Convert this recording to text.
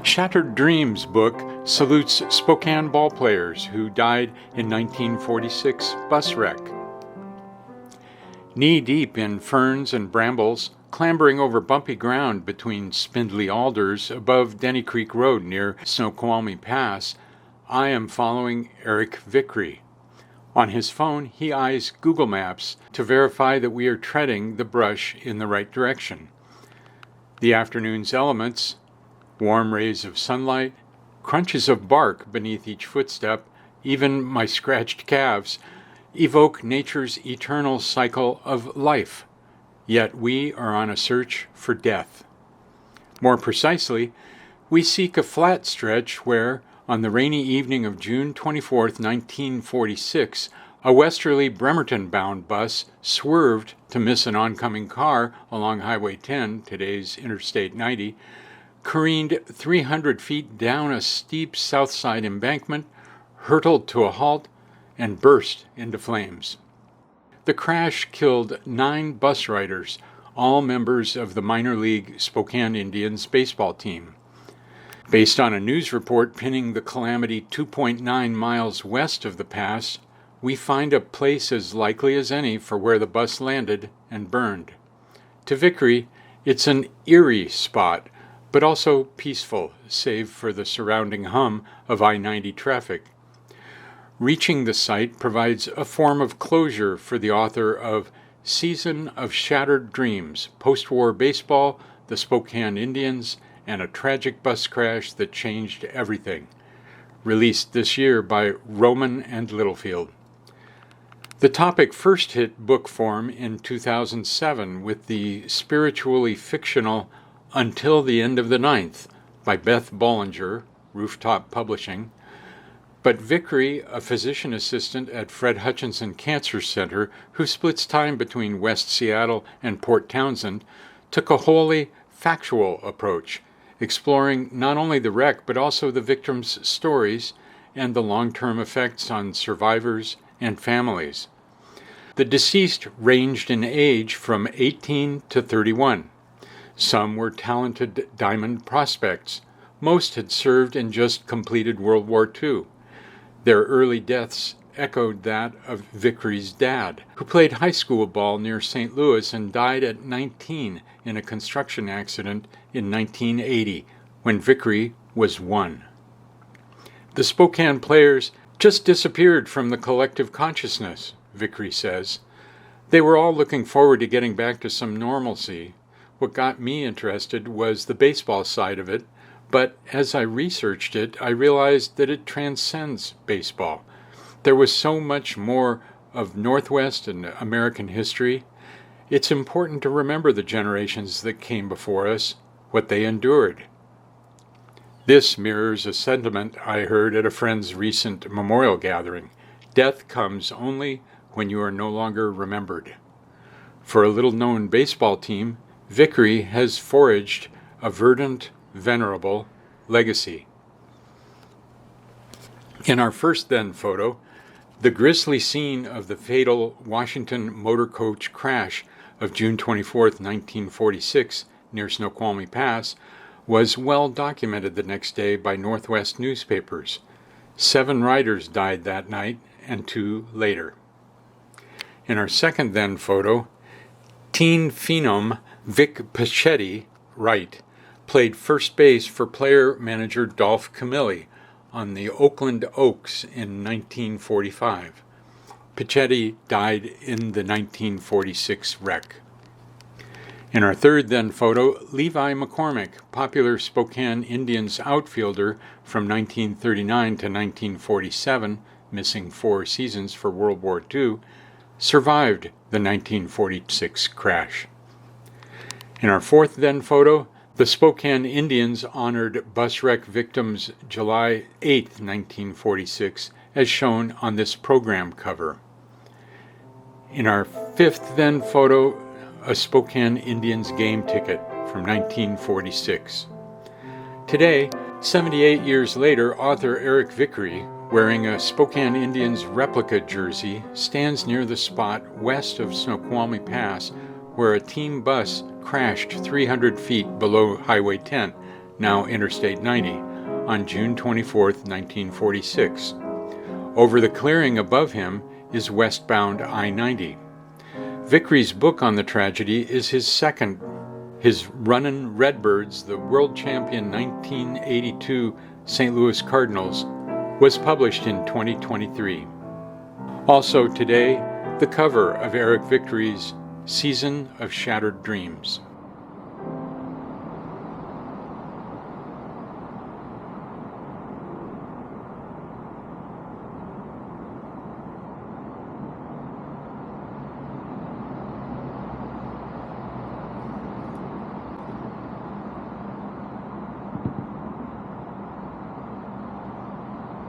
Shattered Dreams book salutes Spokane ballplayers who died in 1946 bus wreck. Knee-deep in ferns and brambles, clambering over bumpy ground between spindly alders above Denny Creek Road near Snoqualmie Pass, I am following Eric Vickrey. On his phone, he eyes Google Maps to verify that we are treading the brush in the right direction. The afternoon's elements, warm rays of sunlight, crunches of bark beneath each footstep, even my scratched calves, evoke nature's eternal cycle of life. Yet we are on a search for death. More precisely, we seek a flat stretch where, on the rainy evening of June 24, 1946, a westerly Bremerton-bound bus swerved to miss an oncoming car along Highway 10, today's Interstate 90, careened 300 feet down a steep south side embankment, hurtled to a halt, and burst into flames. The crash killed 9 bus riders, all members of the minor league Spokane Indians baseball team. Based on a news report pinning the calamity 2.9 miles west of the pass, we find a place as likely as any for where the bus landed and burned. To Vickrey, it's an eerie spot, but also peaceful, save for the surrounding hum of I-90 traffic. Reaching the site provides a form of closure for the author of Season of Shattered Dreams, Post-War Baseball, the Spokane Indians, and a Tragic Bus Crash That Changed Everything, released this year by Rowman and Littlefield. The topic first hit book form in 2007 with the spiritually fictional Until the End of the Ninth by Beth Bollinger, Rooftop Publishing, but Vickrey, a physician assistant at Fred Hutchinson Cancer Center who splits time between West Seattle and Port Townsend, took a wholly factual approach, exploring not only the wreck but also the victims' stories and the long-term effects on survivors and families. The deceased ranged in age from 18 to 31. Some were talented diamond prospects. Most had served and just completed World War II. Their early deaths echoed that of Vickrey's dad, who played high school ball near St. Louis and died at 19 in a construction accident in 1980, when Vickrey was 1. The Spokane players just disappeared from the collective consciousness, Vickrey says. They were all looking forward to getting back to some normalcy. What got me interested was the baseball side of it, but as I researched it, I realized that it transcends baseball. There was so much more of Northwest and American history. It's important to remember the generations that came before us, what they endured. This mirrors a sentiment I heard at a friend's recent memorial gathering. Death comes only when you are no longer remembered. For a little-known baseball team, Vickrey has forged a verdant, venerable legacy. In our first then photo, the grisly scene of the fatal Washington motor coach crash of June 24, 1946, near Snoqualmie Pass, was well documented the next day by Northwest newspapers. 7 riders died that night and 2 later. In our second then photo, teen phenom Vic Pichetti, right, played first base for player-manager Dolph Camilli on the Oakland Oaks in 1945. Pichetti died in the 1946 wreck. In our third then photo, Levi McCormick, popular Spokane Indians outfielder from 1939 to 1947, missing 4 seasons for World War II, survived the 1946 crash. In our fourth then photo, the Spokane Indians honored bus wreck victims July 8, 1946, as shown on this program cover. In our fifth then photo, a Spokane Indians game ticket from 1946. Today, 78 years later, author Eric Vickrey, wearing a Spokane Indians replica jersey, stands near the spot west of Snoqualmie Pass where a team bus crashed 300 feet below Highway 10, now Interstate 90, on June 24, 1946. Over the clearing above him is westbound I-90. Vickrey's book on the tragedy is his second. His Runnin' Redbirds, the world champion 1982 St. Louis Cardinals, was published in 2023. Also today, the cover of Eric Vickrey's Season of Shattered Dreams.